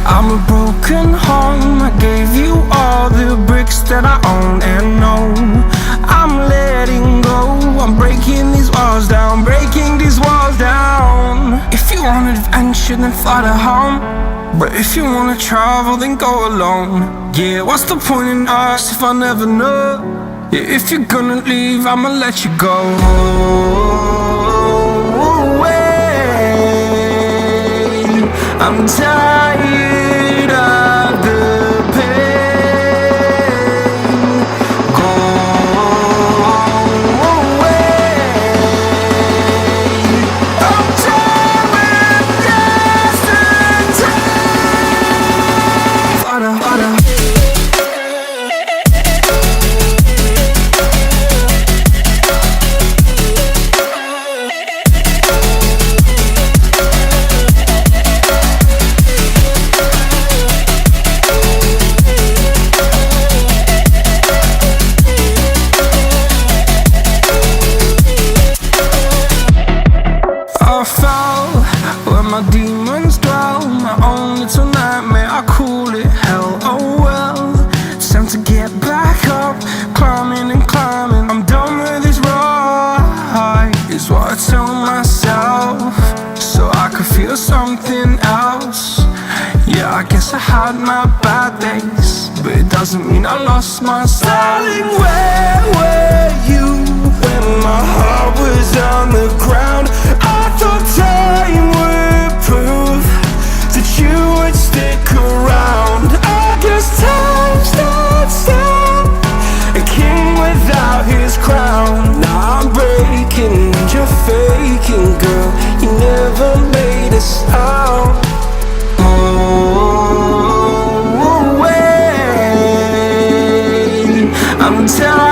I'm a broken home. I gave you all the bricks that I own and know. I'm letting go. I'm breaking these walls down, breaking these walls down. If you want adventure, then fly to home. But if you wanna travel, then go alone. Yeah, what's the point in us if I never know? Yeah, if you're gonna leave, I'ma let you go. I'm tired of the pain. Go away. I'm done with yesterday. Harder, harder. I fell where my demons dwell. My own little nightmare, I call it hell. Oh well, it's time to get back up. Climbing and climbing, I'm done with this ride, is what I tell myself, so I could feel something else. Yeah, I guess I had my bad days, but it doesn't mean I lost my style. Darling, where were you when my heart was on the ground? I thought time would prove that you would stick around. I guess time stands still, a king without his crown. Now I'm breaking and you're faking, girl. You never made a sound. Oh, wait, I'm tired.